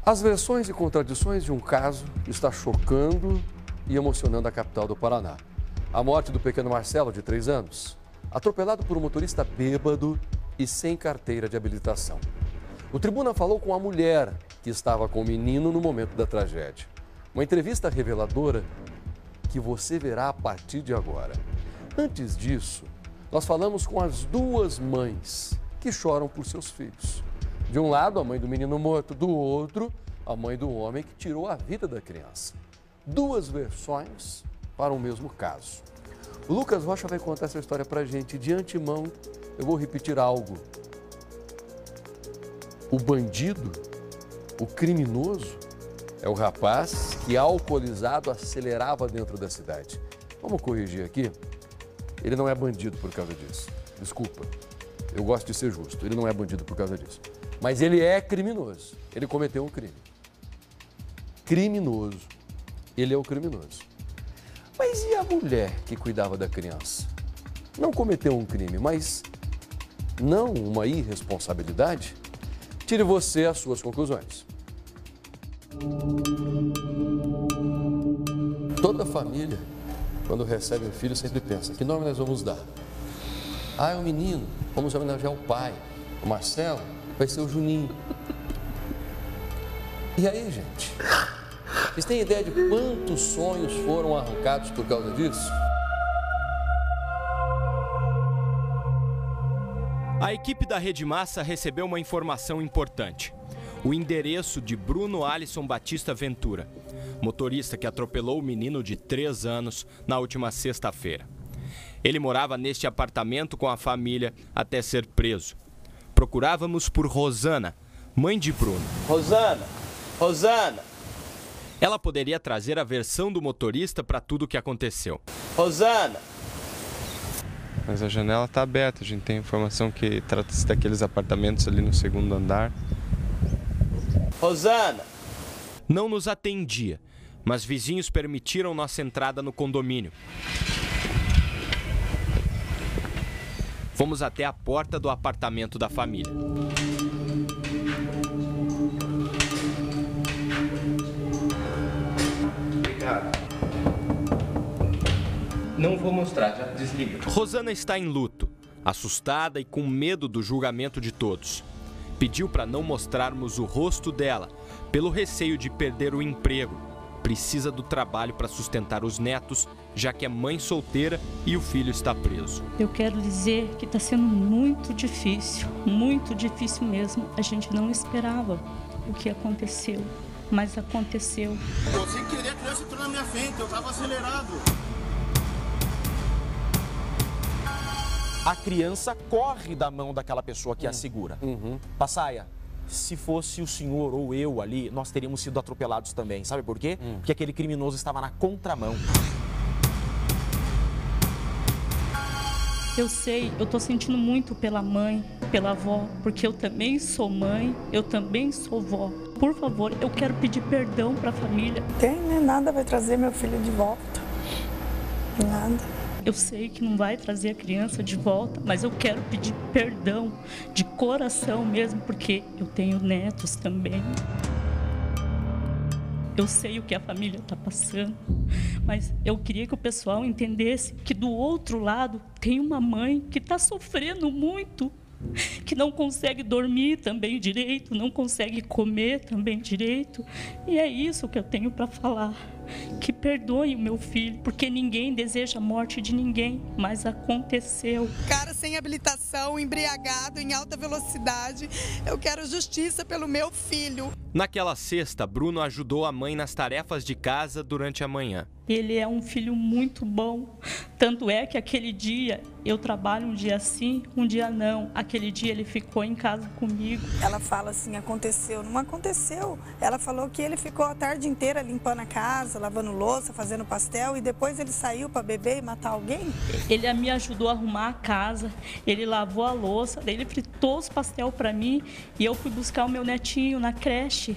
As versões e contradições de um caso está chocando e emocionando a capital do Paraná. A morte do pequeno Marcelo, de 3 anos, atropelado por um motorista bêbado e sem carteira de habilitação. O Tribuna falou com a mulher que estava com o menino no momento da tragédia. Uma entrevista reveladora que você verá a partir de agora. Antes disso, nós falamos com as duas mães que choram por seus filhos. De um lado, a mãe do menino morto, do outro, a mãe do homem que tirou a vida da criança. Duas versões para o mesmo caso. O Lucas Rocha vai contar essa história para a gente. De antemão, eu vou repetir algo. O bandido, o criminoso, é o rapaz que, alcoolizado, acelerava dentro da cidade. Vamos corrigir aqui? Ele não é bandido por causa disso. Desculpa, eu gosto de ser justo. Ele não é bandido por causa disso. Mas ele é criminoso. Ele cometeu um crime. Criminoso. Ele é o criminoso. Mas e a mulher que cuidava da criança? Não cometeu um crime, mas não uma irresponsabilidade? Tire você as suas conclusões. Toda família, quando recebe um filho, sempre pensa: que nome nós vamos dar? Ah, é um menino, vamos homenagear o pai. O Marcelo vai ser o Juninho. E aí, gente? Vocês têm ideia de quantos sonhos foram arrancados por causa disso? A equipe da Rede Massa recebeu uma informação importante. O endereço de Bruno Alisson Batista Ventura, motorista que atropelou o menino de 3 anos na última sexta-feira. Ele morava neste apartamento com a família até ser preso. Procurávamos por Rosana, mãe de Bruno. Rosana! Ela poderia trazer a versão do motorista para tudo o que aconteceu. Rosana! Mas a janela está aberta, a gente tem informação que trata-se daqueles apartamentos ali no 2º andar. Rosana! Não nos atendia, mas vizinhos permitiram nossa entrada no condomínio. Fomos até a porta do apartamento da família. Não vou mostrar, já desliga. Rosana está em luto, assustada e com medo do julgamento de todos. Pediu para não mostrarmos o rosto dela, pelo receio de perder o emprego. Precisa do trabalho para sustentar os netos, já que é mãe solteira e o filho está preso. Eu quero dizer que está sendo muito difícil mesmo. A gente não esperava o que aconteceu, mas aconteceu. Eu sem querer, a criança entrou na minha frente, eu estava acelerado. A criança corre da mão daquela pessoa que a segura. Passaia, se fosse o senhor ou eu ali, nós teríamos sido atropelados também. Sabe por quê? Porque aquele criminoso estava na contramão. Eu sei, eu tô sentindo muito pela mãe, pela avó, porque eu também sou mãe, eu também sou vó. Por favor, eu quero pedir perdão para a família. Tem, né? Nada vai trazer meu filho de volta. Nada. Eu sei que não vai trazer a criança de volta, mas eu quero pedir perdão de coração mesmo, porque eu tenho netos também. Eu sei o que a família está passando, mas eu queria que o pessoal entendesse que do outro lado tem uma mãe que está sofrendo muito, que não consegue dormir também direito, não consegue comer também direito. E é isso que eu tenho para falar. Que perdoe o meu filho, porque ninguém deseja a morte de ninguém, mas aconteceu. Cara sem habilitação, embriagado, em alta velocidade. Eu quero justiça pelo meu filho. Naquela sexta, Bruno ajudou a mãe nas tarefas de casa durante a manhã. Ele é um filho muito bom. Tanto é que aquele dia eu trabalho um dia sim, um dia não. Aquele dia ele ficou em casa comigo. Ela fala assim, aconteceu. Não aconteceu. Ela falou que ele ficou a tarde inteira limpando a casa, lavando louça, fazendo pastel, e depois ele saiu para beber e matar alguém? Ele me ajudou a arrumar a casa, ele lavou a louça, daí ele fritou os pastel para mim e eu fui buscar o meu netinho na creche.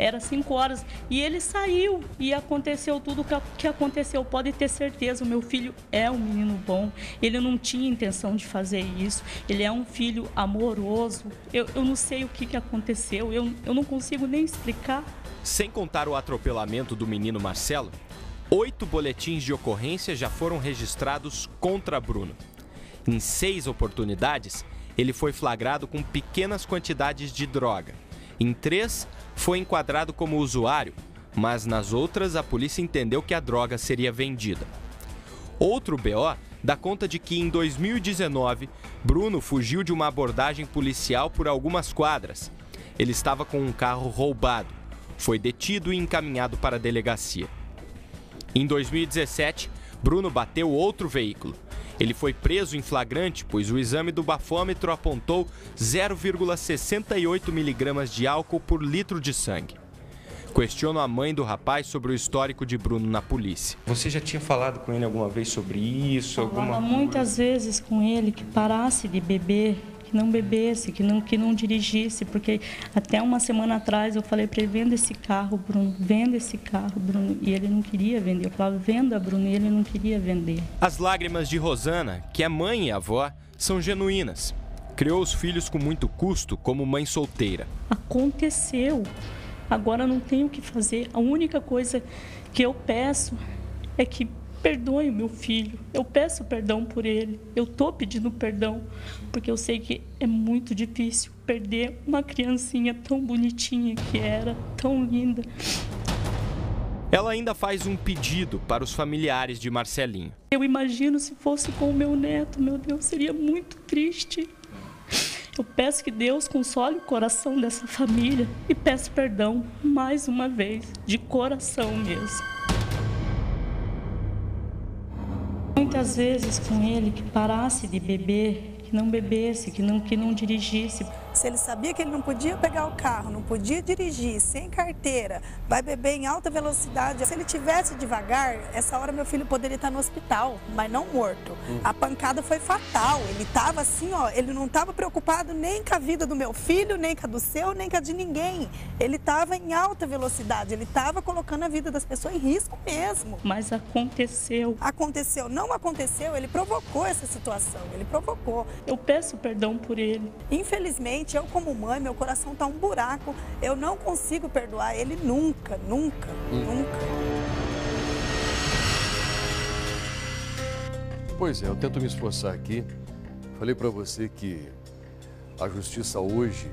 Era 5 horas e ele saiu e aconteceu tudo o que aconteceu. Pode ter certeza, o meu filho é um menino bom, ele não tinha intenção de fazer isso, ele é um filho amoroso. Eu não sei o que aconteceu, eu não consigo nem explicar. Sem contar o atropelamento do menino Marcelo, 8 boletins de ocorrência já foram registrados contra Bruno. Em 6 oportunidades, ele foi flagrado com pequenas quantidades de droga. Em 3, foi enquadrado como usuário, mas nas outras a polícia entendeu que a droga seria vendida. Outro BO dá conta de que em 2019, Bruno fugiu de uma abordagem policial por algumas quadras. Ele estava com um carro roubado, foi detido e encaminhado para a delegacia. Em 2017, Bruno bateu outro veículo. Ele foi preso em flagrante, pois o exame do bafômetro apontou 0,68 miligramas de álcool por litro de sangue. Questiono a mãe do rapaz sobre o histórico de Bruno na polícia. Você já tinha falado com ele alguma vez sobre isso? Falava muitas vezes com ele que parasse de beber, que não bebesse, que não dirigisse, porque até uma semana atrás eu falei para ele: venda esse carro, Bruno, venda esse carro, Bruno, e ele não queria vender. Eu falava: venda, Bruno, e ele não queria vender. As lágrimas de Rosana, que é mãe e avó, são genuínas. Criou os filhos com muito custo como mãe solteira. Aconteceu, agora não tenho o que fazer. A única coisa que eu peço é que perdoe o meu filho. Eu peço perdão por ele. Eu estou pedindo perdão, porque eu sei que é muito difícil perder uma criancinha tão bonitinha que era, tão linda. Ela ainda faz um pedido para os familiares de Marcelinho. Eu imagino se fosse com o meu neto, meu Deus, seria muito triste. Eu peço que Deus console o coração dessa família e peço perdão mais uma vez, de coração mesmo. Muitas vezes com ele que parasse de beber, que não bebesse, que não dirigisse. Se ele sabia que ele não podia pegar o carro, não podia dirigir, sem carteira, vai beber em alta velocidade. Se ele tivesse devagar, essa hora meu filho poderia estar no hospital, mas não morto. A pancada foi fatal. Ele estava assim, ó, ele não estava preocupado nem com a vida do meu filho, nem com a do seu, nem com a de ninguém. Ele estava em alta velocidade, ele estava colocando a vida das pessoas em risco mesmo. Mas aconteceu. Aconteceu, não aconteceu, ele provocou essa situação, ele provocou. Eu peço perdão por ele. Infelizmente, eu como mãe, meu coração está um buraco. Eu não consigo perdoar ele nunca, nunca, nunca. Pois é, eu tento me esforçar aqui. Falei para você que a justiça hoje,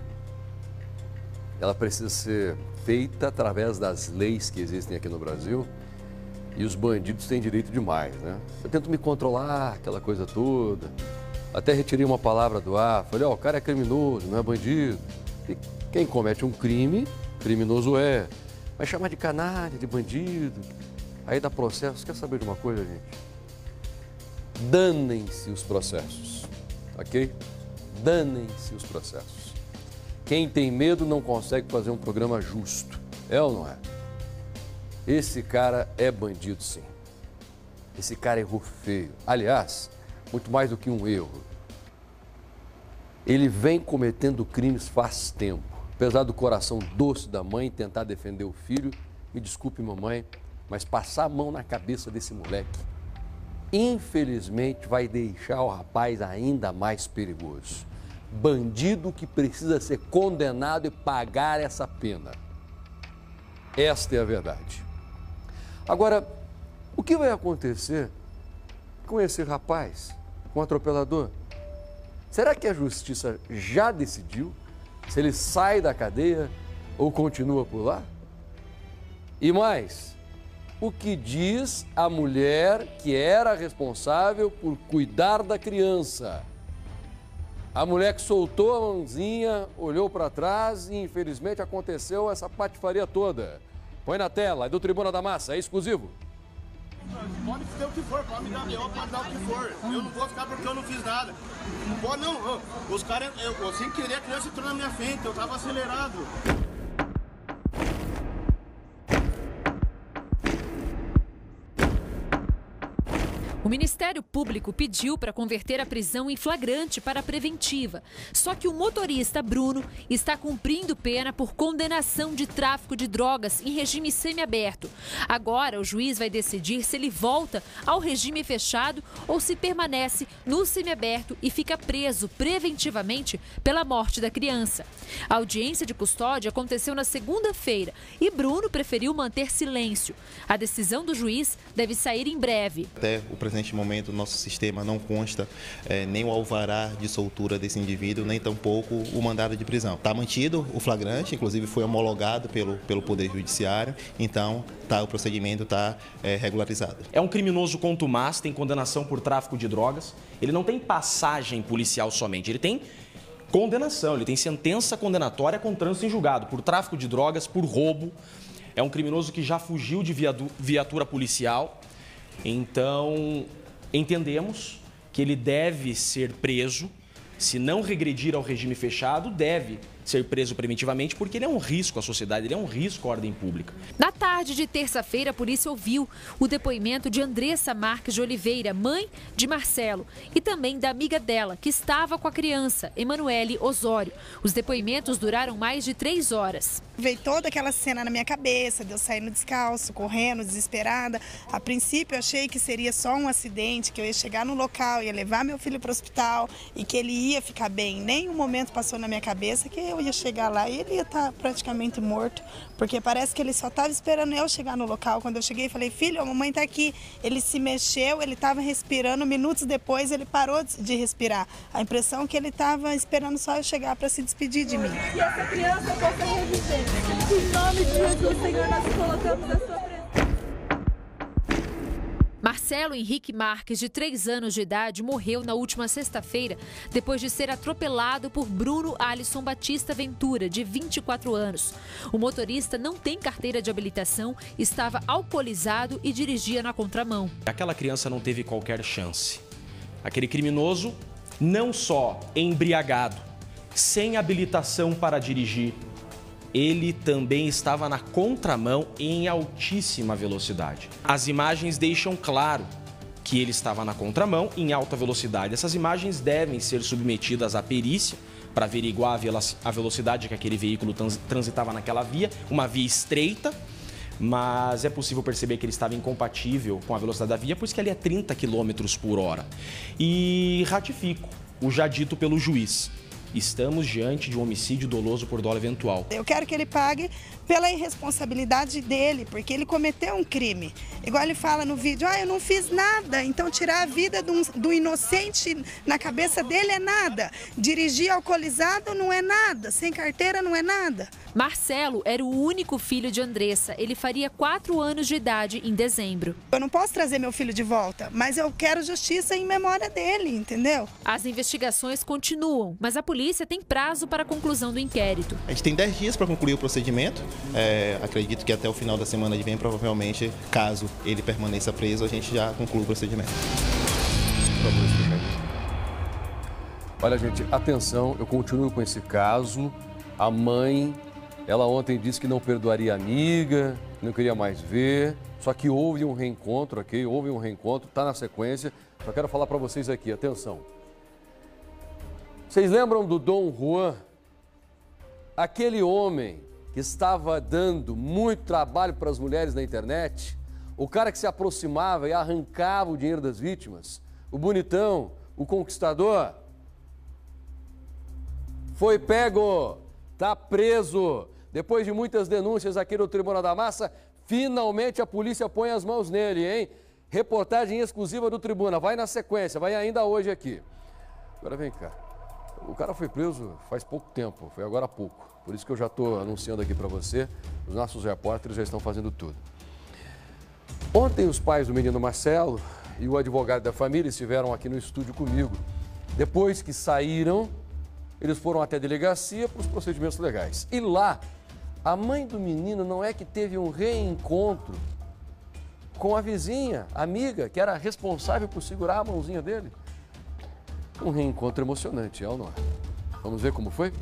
ela precisa ser feita através das leis que existem aqui no Brasil. E os bandidos têm direito demais, né? Eu tento me controlar, aquela coisa toda. Até retirei uma palavra do ar, falei: ó, o cara é criminoso, não é bandido. E quem comete um crime, criminoso é. Mas chamar de canalha, de bandido, aí dá processo. Quer saber de uma coisa, gente? Danem-se os processos, ok? Danem-se os processos. Quem tem medo não consegue fazer um programa justo, é ou não é? Esse cara é bandido, sim. Esse cara errou feio. Aliás, muito mais do que um erro. Ele vem cometendo crimes faz tempo. Apesar do coração doce da mãe tentar defender o filho, me desculpe, mamãe, mas passar a mão na cabeça desse moleque, infelizmente, vai deixar o rapaz ainda mais perigoso. Bandido que precisa ser condenado e pagar essa pena. Esta é a verdade. Agora, o que vai acontecer com esse rapaz, com o atropelador? Será que a justiça já decidiu se ele sai da cadeia ou continua por lá? E mais, o que diz a mulher que era responsável por cuidar da criança? A mulher que soltou a mãozinha, olhou para trás e infelizmente aconteceu essa patifaria toda. Põe na tela, é do Tribuna da Massa, é exclusivo. Pode ter o que for, pode me dar B.O., pode dar o que for. Eu não vou ficar porque eu não fiz nada. Não pode não. Os caras, eu sem querer, a criança entrou na minha frente, eu tava acelerado. O Ministério Público pediu para converter a prisão em flagrante para preventiva. Só que o motorista Bruno está cumprindo pena por condenação de tráfico de drogas em regime semiaberto. Agora, o juiz vai decidir se ele volta ao regime fechado ou se permanece no semiaberto e fica preso preventivamente pela morte da criança. A audiência de custódia aconteceu na segunda-feira e Bruno preferiu manter silêncio. A decisão do juiz deve sair em breve. Até o presente momento, nosso sistema não consta nem o alvará de soltura desse indivíduo, nem tampouco o mandado de prisão. Está mantido o flagrante, inclusive foi homologado pelo Poder Judiciário, então o procedimento está regularizado. É um criminoso contumaz, tem condenação por tráfico de drogas, ele não tem passagem policial somente, ele tem condenação, ele tem sentença condenatória com trânsito em julgado por tráfico de drogas, por roubo. É um criminoso que já fugiu de viatura policial. Então, entendemos que ele deve ser preso. Se não regredir ao regime fechado, deve ser preso preventivamente, porque ele é um risco à sociedade, ele é um risco à ordem pública. Na tarde de terça-feira, a polícia ouviu o depoimento de Andressa Marques de Oliveira, mãe de Marcelo, e também da amiga dela, que estava com a criança, Emanuele Osório. Os depoimentos duraram mais de 3 horas. Veio toda aquela cena na minha cabeça, de eu saindo descalço, correndo, desesperada. A princípio, eu achei que seria só um acidente, que eu ia chegar no local, ia levar meu filho para o hospital e que ele ia ficar bem. Nem um momento passou na minha cabeça que eu ia chegar lá e ele ia estar praticamente morto, porque parece que ele só estava esperando eu chegar no local. Quando eu cheguei, falei: filho, a mamãe está aqui. Ele se mexeu, ele estava respirando, minutos depois ele parou de respirar. A impressão é que ele estava esperando só eu chegar para se despedir de mim. Que essa criança possa reviver. Em nome de Jesus, Senhor, nós colocamos a sua presença. Marcelo Henrique Marques, de 3 anos de idade, morreu na última sexta-feira depois de ser atropelado por Bruno Alisson Batista Ventura, de 24 anos. O motorista não tem carteira de habilitação, estava alcoolizado e dirigia na contramão. Aquela criança não teve qualquer chance. Aquele criminoso, não só embriagado, sem habilitação para dirigir, ele também estava na contramão em altíssima velocidade. As imagens deixam claro que ele estava na contramão em alta velocidade. Essas imagens devem ser submetidas à perícia para averiguar a velocidade que aquele veículo transitava naquela via, uma via estreita, mas é possível perceber que ele estava incompatível com a velocidade da via, pois que ali é 30 km por hora. E ratifico o já dito pelo juiz. Estamos diante de um homicídio doloso por dolo eventual. Eu quero que ele pague pela irresponsabilidade dele, porque ele cometeu um crime. Igual ele fala no vídeo: eu não fiz nada. Então tirar a vida do inocente na cabeça dele é nada. Dirigir alcoolizado não é nada. Sem carteira não é nada. Marcelo era o único filho de Andressa. Ele faria 4 anos de idade em dezembro. Eu não posso trazer meu filho de volta, mas eu quero justiça em memória dele, entendeu? As investigações continuam, mas a polícia tem prazo para a conclusão do inquérito. A gente tem 10 dias para concluir o procedimento. Acredito que até o final da semana que vem, provavelmente, caso ele permaneça preso, a gente já conclui o procedimento. Olha, gente, atenção, eu continuo com esse caso. A mãe, ela ontem disse que não perdoaria a amiga, não queria mais ver, só que houve um reencontro, ok? Houve um reencontro, está na sequência. Só quero falar para vocês aqui, atenção. Vocês lembram do Dom Juan? Aquele homem que estava dando muito trabalho para as mulheres na internet, o cara que se aproximava e arrancava o dinheiro das vítimas, o bonitão, o conquistador, foi pego, está preso. Depois de muitas denúncias aqui no Tribunal da Massa, finalmente a polícia põe as mãos nele, hein? Reportagem exclusiva do Tribuna, vai na sequência, vai ainda hoje aqui. Agora vem cá, o cara foi preso faz pouco tempo, foi agora há pouco. Por isso que eu já estou anunciando aqui para você, os nossos repórteres já estão fazendo tudo. Ontem os pais do menino Marcelo e o advogado da família estiveram aqui no estúdio comigo. Depois que saíram, eles foram até a delegacia para os procedimentos legais. E lá, a mãe do menino não é que teve um reencontro com a vizinha, amiga, que era responsável por segurar a mãozinha dele? Um reencontro emocionante, é ou não é? Vamos ver como foi?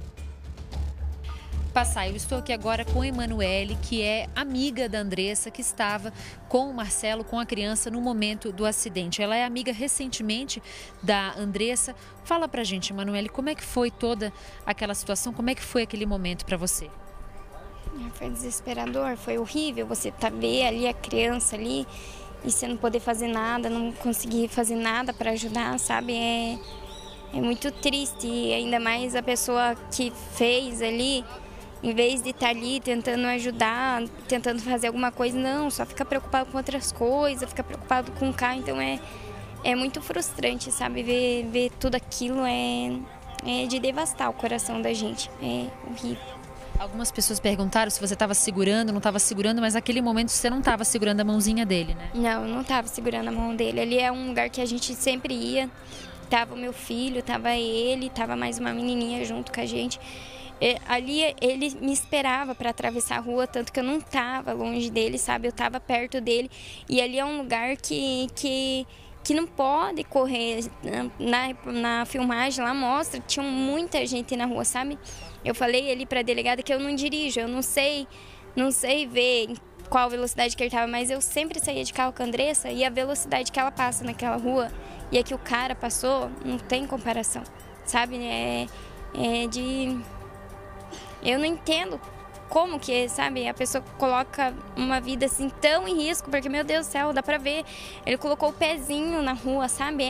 Passar, eu estou aqui agora com a Emanuele, que é amiga da Andressa, que estava com o Marcelo, com a criança, no momento do acidente. Ela é amiga recentemente da Andressa. Fala pra gente, Emanuele, como é que foi toda aquela situação, como é que foi aquele momento pra você? Foi desesperador, foi horrível você ver ali a criança ali e você não poder fazer nada, não conseguir fazer nada para ajudar, sabe? É muito triste, e ainda mais a pessoa que fez ali, em vez de estar ali tentando ajudar, tentando fazer alguma coisa, não, só fica preocupado com outras coisas, fica preocupado com o carro, então é muito frustrante, sabe? Ver tudo aquilo é de devastar o coração da gente, é horrível. Algumas pessoas perguntaram se você estava segurando, não estava segurando, mas naquele momento você não estava segurando a mãozinha dele, né? Não, eu não estava segurando a mão dele, ali é um lugar que a gente sempre ia. Tava o meu filho, tava ele, tava mais uma menininha junto com a gente. Ali ele me esperava para atravessar a rua, tanto que eu não tava longe dele, sabe? Eu tava perto dele. E ali é um lugar que não pode correr. Na filmagem lá mostra, tinha muita gente na rua, sabe? Eu falei ali pra delegada que eu não dirijo, eu não sei ver qual velocidade que ele tava, mas eu sempre saía de carro com a Andressa e a velocidade que ela passa naquela rua e a que o cara passou, não tem comparação, sabe? Eu não entendo como que, sabe, a pessoa coloca uma vida assim tão em risco, porque, meu Deus do céu, dá pra ver, ele colocou o pezinho na rua, sabe?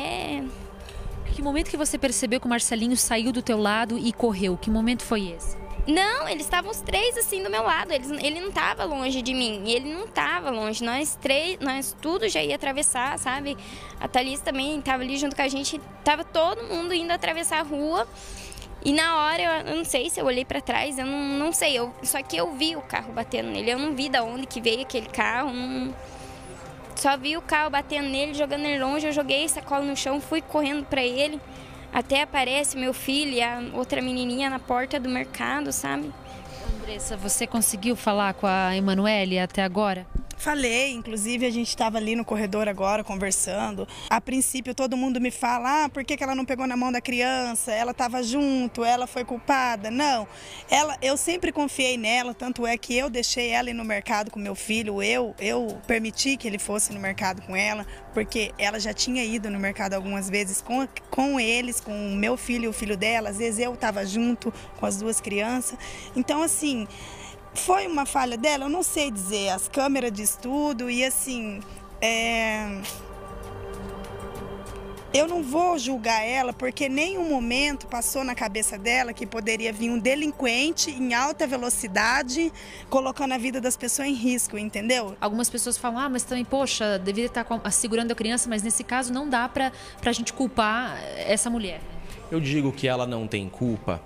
Que momento que você percebeu que o Marcelinho saiu do teu lado e correu? Que momento foi esse? Não, eles estavam os três assim do meu lado, ele não estava longe de mim, ele não estava longe, nós tudo já ia atravessar, sabe? A Thalys também estava ali junto com a gente, tava todo mundo indo atravessar a rua e na hora, eu não sei se eu olhei para trás, eu não sei, só que eu vi o carro batendo nele, eu não vi de onde que veio aquele carro, só vi o carro batendo nele, jogando ele longe, eu joguei sacola no chão, fui correndo para ele. Até aparece meu filho e a outra menininha na porta do mercado, sabe? Andressa, você conseguiu falar com a Emanuele até agora? Falei, inclusive a gente estava ali no corredor agora conversando. A princípio todo mundo me fala, por que ela não pegou na mão da criança? Ela estava junto, ela foi culpada. Não, eu sempre confiei nela, tanto é que eu deixei ela ir no mercado com meu filho, eu permiti que ele fosse no mercado com ela, porque ela já tinha ido no mercado algumas vezes com eles, com o meu filho e o filho dela, às vezes eu estava junto com as duas crianças. Então assim, foi uma falha dela? Eu não sei dizer, as câmeras de estudo e assim, eu não vou julgar ela porque em nenhum momento passou na cabeça dela que poderia vir um delinquente em alta velocidade colocando a vida das pessoas em risco, entendeu? Algumas pessoas falam, mas também, poxa, deveria estar segurando a criança, mas nesse caso não dá pra gente culpar essa mulher. Eu digo que ela não tem culpa,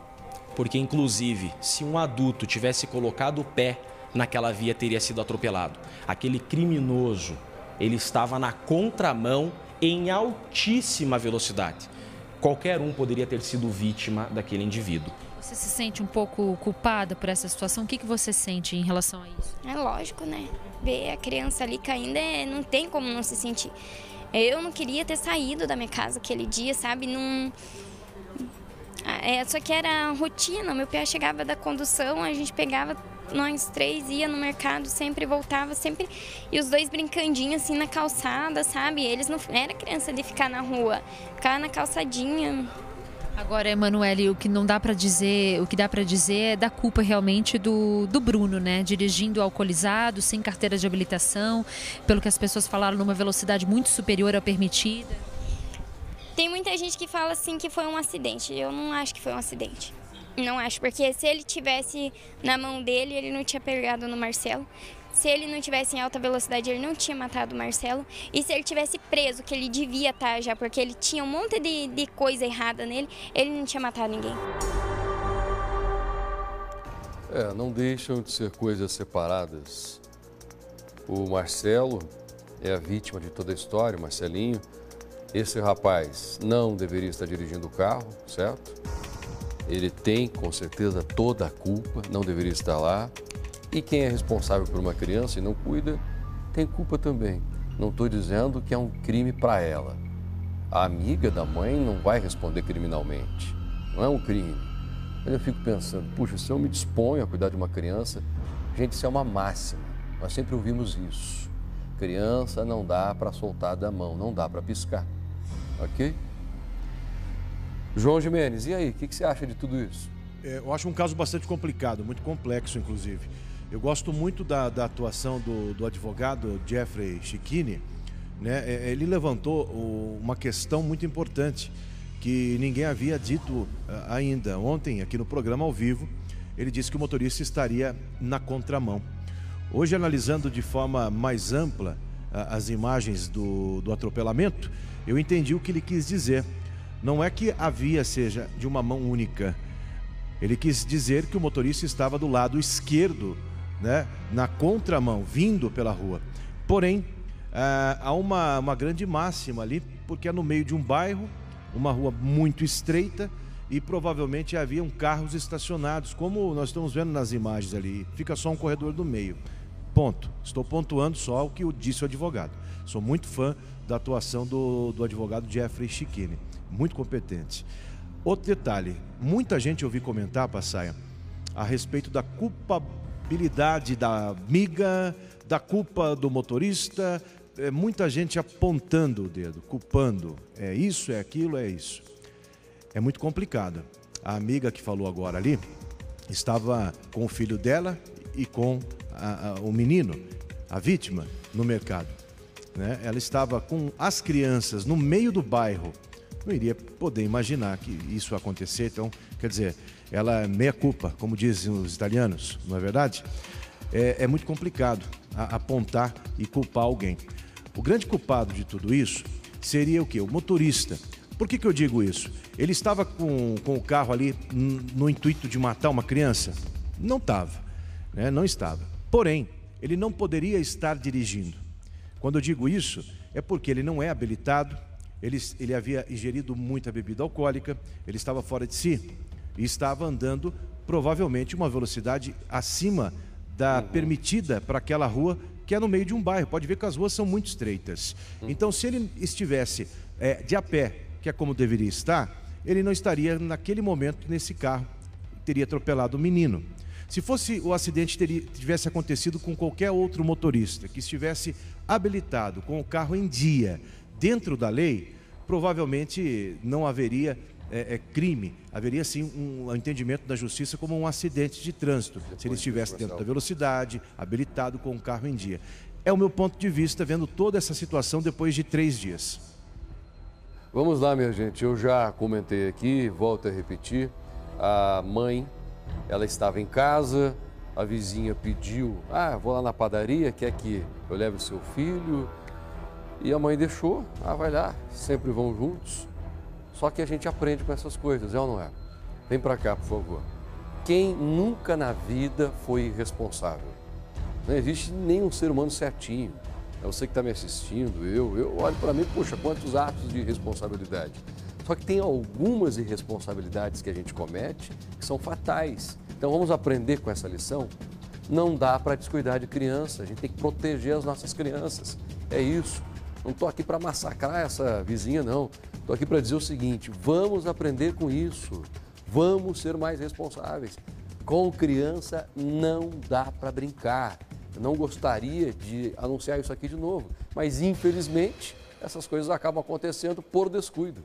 porque inclusive, se um adulto tivesse colocado o pé naquela via, teria sido atropelado. Aquele criminoso, ele estava na contramão em altíssima velocidade. Qualquer um poderia ter sido vítima daquele indivíduo. Você se sente um pouco culpada por essa situação? O que você sente em relação a isso? É lógico, né? Ver a criança ali caindo, não tem como não se sentir. Eu não queria ter saído da minha casa aquele dia, sabe? Só que era rotina, meu pai chegava da condução, a gente pegava, nós três ia no mercado, sempre voltava, sempre, e os dois brincandinhos assim na calçada, sabe? Eles não era criança de ficar na rua, ficar na calçadinha. Agora, Emanuele, o que dá pra dizer é da culpa realmente do Bruno, né? Dirigindo alcoolizado, sem carteira de habilitação, pelo que as pessoas falaram, numa velocidade muito superior à permitida. Tem muita gente que fala assim que foi um acidente. Eu não acho que foi um acidente. Não acho, porque se ele tivesse na mão dele, ele não tinha pegado no Marcelo. Se ele não tivesse em alta velocidade, ele não tinha matado o Marcelo. E se ele tivesse preso, que ele devia estar já, porque ele tinha um monte de coisa errada nele, ele não tinha matado ninguém. Não deixam de ser coisas separadas. O Marcelo é a vítima de toda a história, o Marcelinho. Esse rapaz não deveria estar dirigindo o carro, certo? Ele tem, com certeza, toda a culpa, não deveria estar lá. E quem é responsável por uma criança e não cuida, tem culpa também. Não estou dizendo que é um crime para ela. A amiga da mãe não vai responder criminalmente. Não é um crime. Mas eu fico pensando, puxa, se eu me disponho a cuidar de uma criança, gente, isso é uma máxima. Nós sempre ouvimos isso. Criança não dá para soltar da mão, não dá para piscar. Ok? João Gimenez, e aí, o que você acha de tudo isso? Eu acho um caso bastante complicado, muito complexo, inclusive. Eu gosto muito da atuação do advogado Jeffrey Cicchini, né? Ele levantou uma questão muito importante que ninguém havia dito ainda. Ontem, aqui no programa ao vivo, ele disse que o motorista estaria na contramão. Hoje, analisando de forma mais ampla as imagens do atropelamento, eu entendi o que ele quis dizer. Não é que a via seja de uma mão única. Ele quis dizer que o motorista estava do lado esquerdo, né, na contramão, vindo pela rua. Porém, há uma grande máxima ali, porque é no meio de um bairro, uma rua muito estreita, e provavelmente haviam carros estacionados, como nós estamos vendo nas imagens ali. Fica só um corredor do meio. Ponto. Estou pontuando só o que disse o advogado. Sou muito fã da atuação do advogado Jeffrey Cicchini. Muito competente. Outro detalhe, muita gente ouviu comentar, Passaia, a respeito da culpabilidade da amiga, da culpa do motorista, muita gente apontando o dedo, culpando, é isso, é aquilo, é isso. É muito complicado. A amiga que falou agora ali, estava com o filho dela e com o menino, a vítima, no mercado, né? Ela estava com as crianças no meio do bairro. Não iria poder imaginar que isso ia acontecer. Então, quer dizer, ela é meia culpa, como dizem os italianos, não é verdade? É muito complicado apontar e culpar alguém. O grande culpado de tudo isso seria o quê? O motorista. Por que eu digo isso? Ele estava com o carro ali no intuito de matar uma criança? Não estava, né? Não estava. Porém, ele não poderia estar dirigindo. Quando eu digo isso, é porque ele não é habilitado. Ele havia ingerido muita bebida alcoólica, ele estava fora de si e estava andando provavelmente uma velocidade acima da permitida para aquela rua que é no meio de um bairro. Pode ver que as ruas são muito estreitas. Então, se ele estivesse de a pé, que é como deveria estar, ele não estaria naquele momento nesse carro, teria atropelado o menino. Se fosse o acidente tivesse acontecido com qualquer outro motorista que estivesse habilitado, com o carro em dia, dentro da lei, provavelmente não haveria crime, haveria sim um entendimento da justiça como um acidente de trânsito, se ele estivesse dentro da velocidade, habilitado com o carro em dia. É o meu ponto de vista, vendo toda essa situação depois de 3 dias. Vamos lá, minha gente, eu já comentei aqui, volto a repetir, a mãe, ela estava em casa, a vizinha pediu, vou lá na padaria, quer que eu leve o seu filho? E a mãe deixou, vai lá, sempre vão juntos. Só que a gente aprende com essas coisas, é ou não é? Vem pra cá, por favor. Quem nunca na vida foi irresponsável? Não existe nenhum ser humano certinho. É você que está me assistindo, eu olho para mim, puxa, quantos atos de irresponsabilidade. Só que tem algumas irresponsabilidades que a gente comete que são fatais. Então vamos aprender com essa lição? Não dá para descuidar de criança, a gente tem que proteger as nossas crianças. É isso. Não estou aqui para massacrar essa vizinha, não. Estou aqui para dizer o seguinte, vamos aprender com isso. Vamos ser mais responsáveis. Com criança não dá para brincar. Eu não gostaria de anunciar isso aqui de novo, mas infelizmente essas coisas acabam acontecendo por descuido.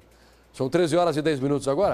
São 13 horas e 10 minutos agora.